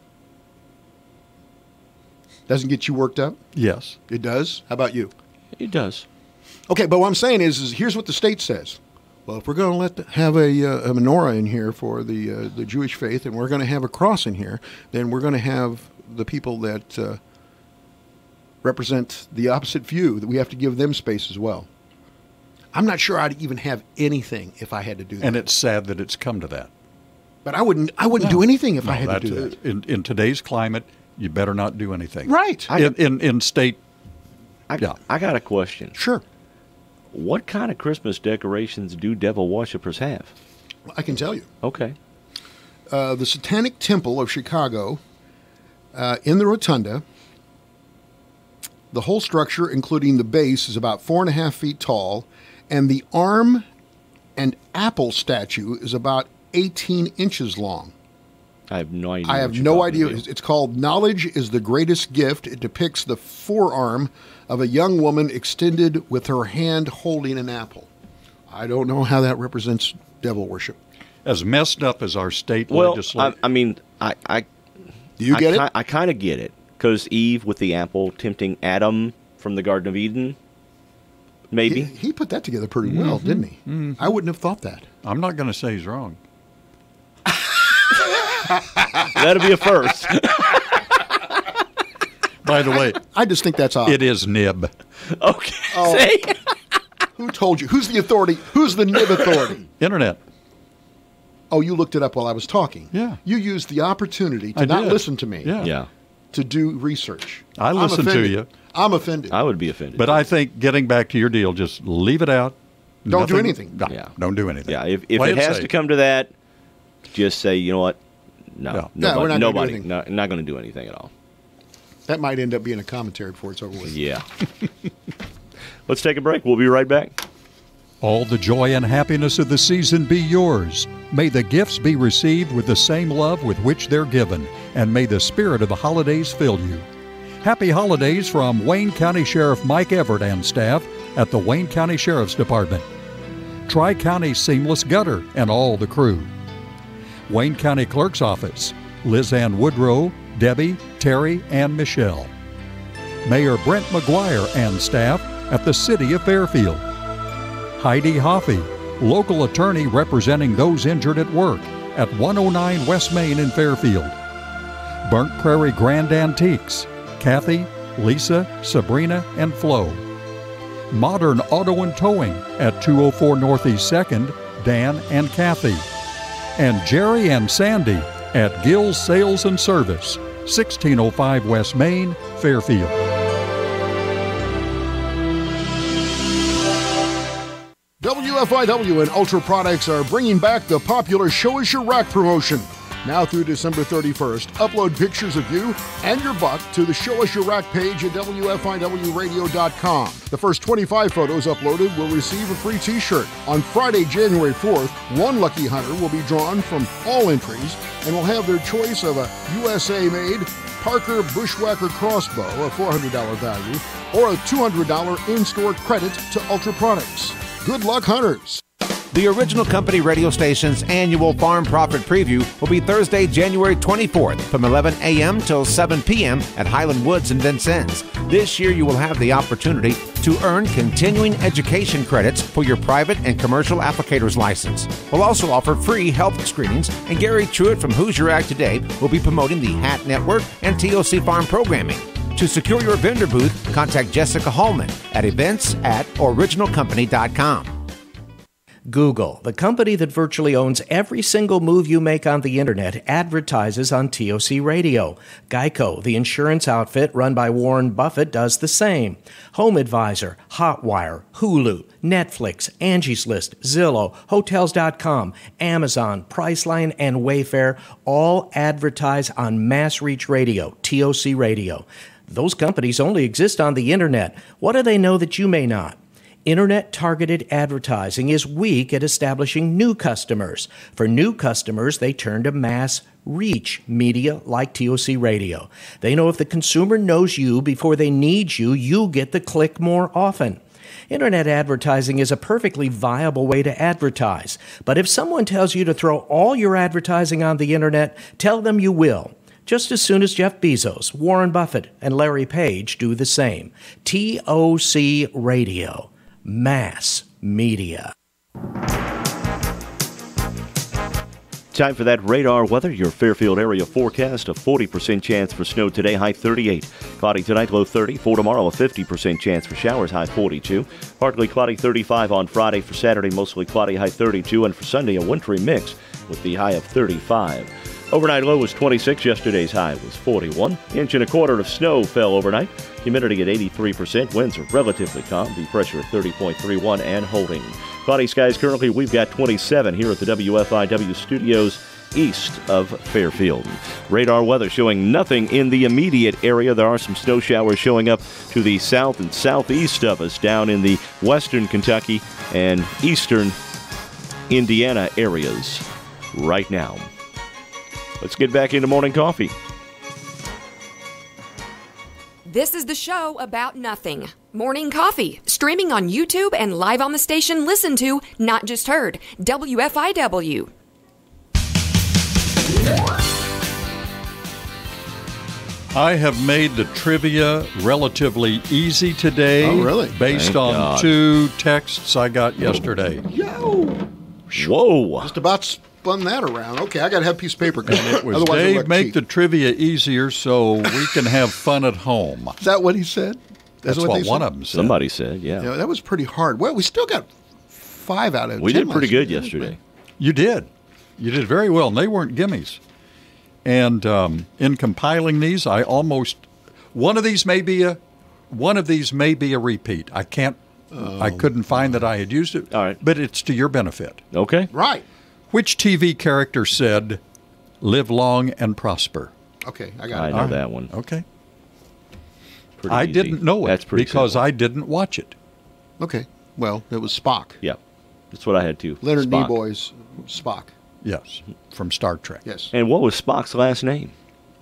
Doesn't get you worked up? Yes. It does? How about you? It does. Okay, but what I'm saying is here's what the state says. Well, if we're going to have a menorah in here for the Jewish faith, and we're going to have a cross in here, then we're going to have the people that represent the opposite view, that we have to give them space as well. I'm not sure I'd even have anything if I had to do that. And it's sad that it's come to that. But I wouldn't do anything if I had to do that. In today's climate, you better not do anything. Right. In state. I got a question. Sure. What kind of Christmas decorations do devil worshippers have? I can tell you. Okay. The Satanic Temple of Chicago, in the rotunda, the whole structure, including the base, is about 4.5 feet tall, and the arm and apple statue is about 18 inches long. I have no idea. I have no idea. It's called Knowledge is the Greatest Gift. It depicts the forearm of a young woman extended with her hand holding an apple. I don't know how that represents devil worship. As messed up as our state legislation. I mean, do you get it? I kind of get it, because Eve with the apple tempting Adam from the Garden of Eden. Maybe he put that together pretty well, didn't he? Mm-hmm. I wouldn't have thought that. I'm not going to say he's wrong. That'll be a first. By the way, I just think that's odd. It is nib. Okay. Oh. Who told you? Who's the authority? Who's the nib authority? Internet. Oh, you looked it up while I was talking. Yeah. You used the opportunity to not listen to me. Yeah. To do research. I listened to you. I'm offended. I would be offended. But I think getting back to your deal, just leave it out. Don't do anything. No, don't do anything. Yeah, if it has to come to that, just say, you know what? No, we're not nobody, not going to do anything at all. That might end up being a commentary before it's over with. Yeah. Let's take a break. We'll be right back. All the joy and happiness of the season be yours. May the gifts be received with the same love with which they're given, and may the spirit of the holidays fill you. Happy holidays from Wayne County Sheriff Mike Everett and staff at the Wayne County Sheriff's Department. Tri-County Seamless Gutter and all the crew. Wayne County Clerk's Office, Liz Ann Woodrow, Debbie, Terry, and Michelle. Mayor Brent McGuire and staff at the City of Fairfield. Heidi Hoffey, local attorney representing those injured at work at 109 West Main in Fairfield. Burnt Prairie Grand Antiques, Kathy, Lisa, Sabrina, and Flo. Modern Auto and Towing at 204 Northeast 2nd, Dan and Kathy. And Jerry and Sandy at Gill's Sales and Service, 1605 West Main, Fairfield. WFIW and Ultra Products are bringing back the popular Show Us Your Rack promotion. Now through December 31st, upload pictures of you and your buck to the Show Us Your Rack page at WFIWradio.com. The first 25 photos uploaded will receive a free t-shirt. On Friday, January 4th, one lucky hunter will be drawn from all entries and will have their choice of a USA-made Parker Bushwhacker crossbow, a $400 value, or a $200 in-store credit to Ultra Products. Good luck, hunters! The original company radio station's annual Farm Profit Preview will be Thursday, January 24th from 11 a.m. till 7 p.m. at Highland Woods in Vincennes. This year you will have the opportunity to earn continuing education credits for your private and commercial applicator's license. We'll also offer free health screenings, and Gary Truitt from Who's Your Ag Today will be promoting the HAT Network and TOC Farm programming. To secure your vendor booth, contact Jessica Hallman at events@originalcompany.com. Google, the company that virtually owns every single move you make on the internet, advertises on TOC Radio. Geico, the insurance outfit run by Warren Buffett, does the same. Home Advisor, Hotwire, Hulu, Netflix, Angie's List, Zillow, Hotels.com, Amazon, Priceline, and Wayfair all advertise on Mass Reach Radio, TOC Radio. Those companies only exist on the internet. What do they know that you may not? Internet-targeted advertising is weak at establishing new customers. For new customers, they turn to mass reach media like TOC Radio. They know if the consumer knows you before they need you, you'll get the click more often. Internet advertising is a perfectly viable way to advertise. But if someone tells you to throw all your advertising on the internet, tell them you will. just as soon as Jeff Bezos, Warren Buffett, and Larry Page do the same. TOC Radio. Mass media. Time for that radar weather. Your Fairfield area forecast, a 40% chance for snow today, high 38. Cloudy tonight, low 30. For tomorrow, a 50% chance for showers, high 42. Partly cloudy, 35 on Friday. For Saturday, mostly cloudy, high 32. And for Sunday, a wintry mix with the high of 35. Overnight low was 26. Yesterday's high was 41. Inch and a quarter of snow fell overnight. Humidity at 83%. Winds are relatively calm. The pressure at 30.31 and holding. Cloudy skies currently. We've got 27 here at the WFIW studios east of Fairfield. Radar weather showing nothing in the immediate area. There are some snow showers showing up to the south and southeast of us down in the western Kentucky and eastern Indiana areas right now. Let's get back into morning coffee. This is the show about nothing. Morning Coffee, streaming on YouTube and live on the station. Listen to, not just heard, WFIW. I have made the trivia relatively easy today. Oh, really? Based Thank on God. 2 texts I got yesterday. Yo! Whoa. Just about spun that around. Okay, I got to have a piece of paper. It was Otherwise it'll Dave, look make cheap. the trivia easier so we can have fun at home. Is that what he said? That's what what they one said? of them said. Somebody said, yeah. Yeah, that was pretty hard. Well, we still got 5 out of 10. We did pretty last good year, yesterday. You did. You did very well, and they weren't gimmies. And in compiling these, I almost one of these may be a repeat. I couldn't find that I had used it. All right. But it's to your benefit. Okay. Right. Which TV character said, "Live long and prosper"? Okay, I got I it. know that one. Okay. Pretty I easy. didn't know it That's pretty because simple. I didn't watch it. Okay. Well, it was Spock. Yeah. That's what I had too. Leonard Spock. Nimoy's Spock. Yes, from Star Trek. Yes. And what was Spock's last name?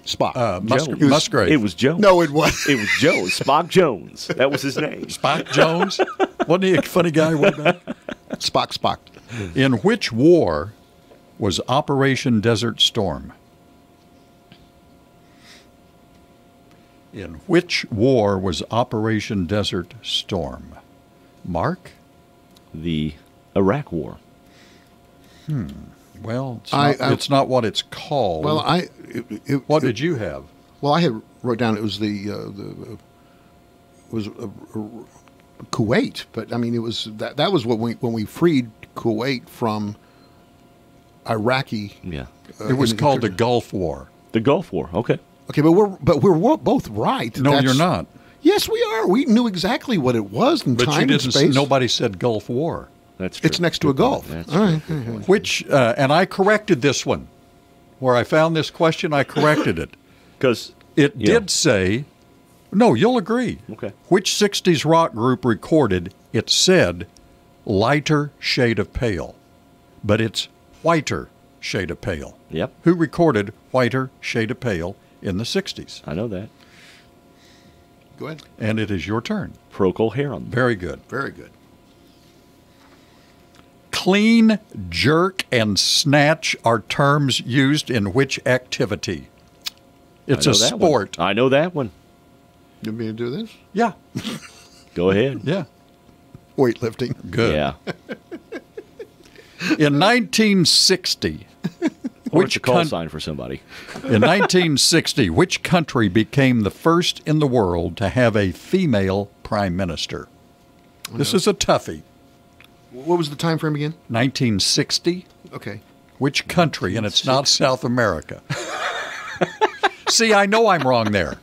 Spock. Jones. Musgrave. It was Jones. No, it was. It was Jones. Spock Jones. That was his name. Spock Jones. Wasn't he a funny guy way back? Spock. In which war was Operation Desert Storm? In which war was Operation Desert Storm? Mark? The Iraq War. Well, it's not what it's called. Well, what did you have? Well, I had wrote down it was Kuwait, but I mean it was that was when we freed Kuwait from Iraqi. Yeah. It was called the Gulf War. The Gulf War. Okay. Okay, but we're both right. No, you're not. Yes, we are. We knew exactly what it was in But time you and didn't. space. Nobody said Gulf War. That's true. It's next to a Gulf. That's All right. Which and I corrected this one. Where I found this question, I corrected it. Because It did say, no, you'll agree. Okay. Which 60s rock group recorded, it said, lighter shade of pale, but it's whiter shade of pale. Yep. Who recorded whiter shade of pale in the 60s? I know that. Go ahead. And it is your turn. Procol Harum. Very good. Very good. Clean, jerk, and snatch are terms used in which activity? It's I a know that sport. one. I know that one. You want me to do this? Yeah. Go ahead. Yeah. Weightlifting. Good. Yeah. In 1960, What's a call sign for somebody? In 1960, which country became the first in the world to have a female prime minister? This is a toughie. What was the time frame again? 1960. Okay. Which country? And it's not South America. See, I know I'm wrong there.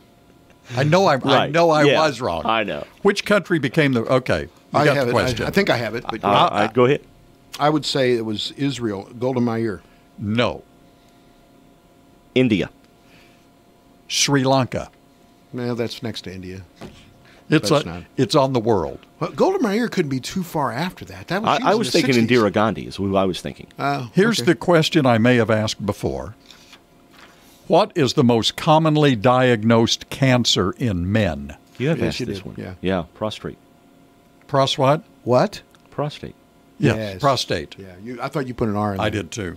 I know I was wrong. I know. Which country became the... Okay, I got have the it. question. I think I have it. But Go ahead. I would say it was Israel. Golda Meir. No. India. Sri Lanka. No, that's next to India. It's on the world. Well, Golda Meir couldn't be too far after that. That was I was thinking in the 60s. Indira Gandhi is who I was thinking. Here's the question I may have asked before. What is the most commonly diagnosed cancer in men? You have Yes, asked you this did. one. Yeah. Prostate. What? What? Prostate. Yes, prostate. Yeah, I thought you put an R in there. I did too.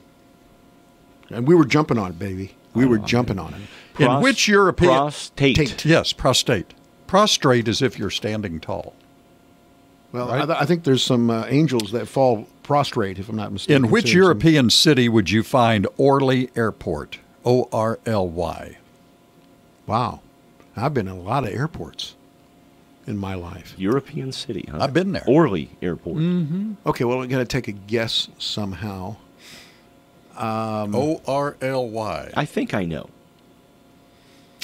And we were jumping on it, baby. We were jumping on him. In which European... Prostate. Yes, prostate. Prostrate is if you're standing tall. Well, Right. I think there's some angels that fall prostrate, if I'm not mistaken. In which too. European city would you find Orly Airport? Orly. Wow. I've been in a lot of airports in my life. European city, huh? I've been there. Orly Airport. Mm-hmm. Okay, well, we're going to take a guess somehow. Orly. I think I know.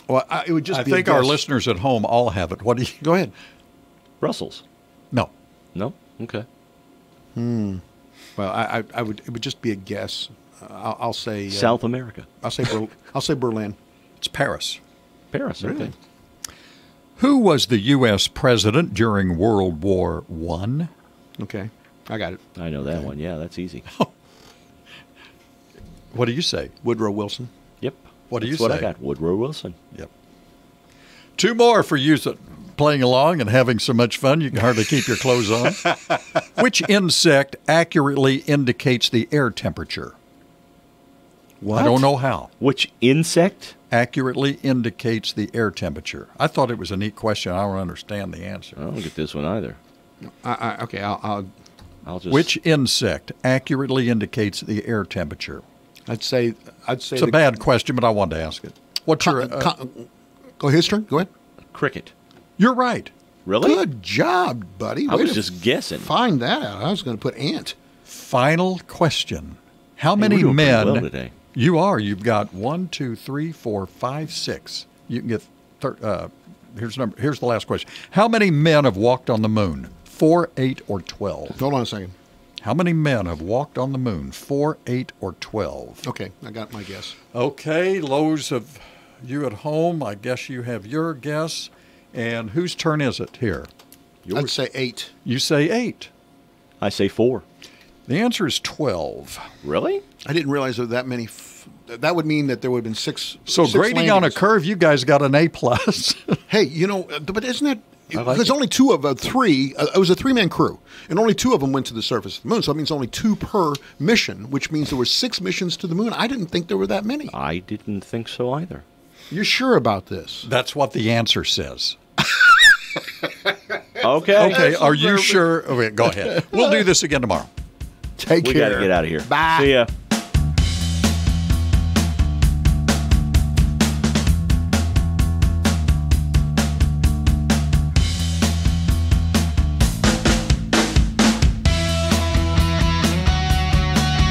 Well, it would just I be think a guess. our listeners at home all have it. What do you... Go ahead. Brussels. No. No? Okay. Well, I would. It would just be a guess. I'll say South America. I'll say Berlin. It's Paris. Paris, okay. Really? Who was the U.S. president during World War I? Okay, I got it. I know that one. Yeah, that's easy. What do you say? Woodrow Wilson. Yep. What do you That's what I say? got. Woodrow Wilson. Yep. Two more for you playing along and having so much fun you can hardly keep your clothes on. Which insect accurately indicates the air temperature? What? I don't know how. Which insect? Accurately indicates the air temperature. I thought it was a neat question. I don't understand the answer. I don't get this one either. Okay, I'll I'll just. Which insect accurately indicates the air temperature? I'd say. It's a bad question, but I wanted to ask it. What's your... Go ahead, Stern. Go ahead. Cricket. You're right. Really? Good job, buddy. I Way was to just guessing. Find that out. I was going to put ant. Final question. How Hey, many we're doing pretty men... well today. You are. You've got 1, 2, 3, 4, 5, 6. You can get... here's the last question. How many men have walked on the moon? 4, 8, or 12? Hold on a second. How many men have walked on the moon? 4, 8, or 12? Okay, I got my guess. Okay, those of you at home, I guess you have your guess. And whose turn is it here? Yours. I'd say 8. You say 8. I say 4. The answer is 12. Really? I didn't realize there were that many. That would mean that there would have been 6. So 6 grading on a landings. curve, you guys got an A+. Hey, but isn't that... I like Because it. only 2 of 3, it was a 3-man crew, and only 2 of them went to the surface of the moon. So that means only 2 per mission, which means there were 6 missions to the moon. I didn't think there were that many. I didn't think so either. You're sure about this? That's what the answer says. Okay. Okay, are you sure? Okay, go ahead. We'll do this again tomorrow. Take We care. got to get out of here. Bye. See ya.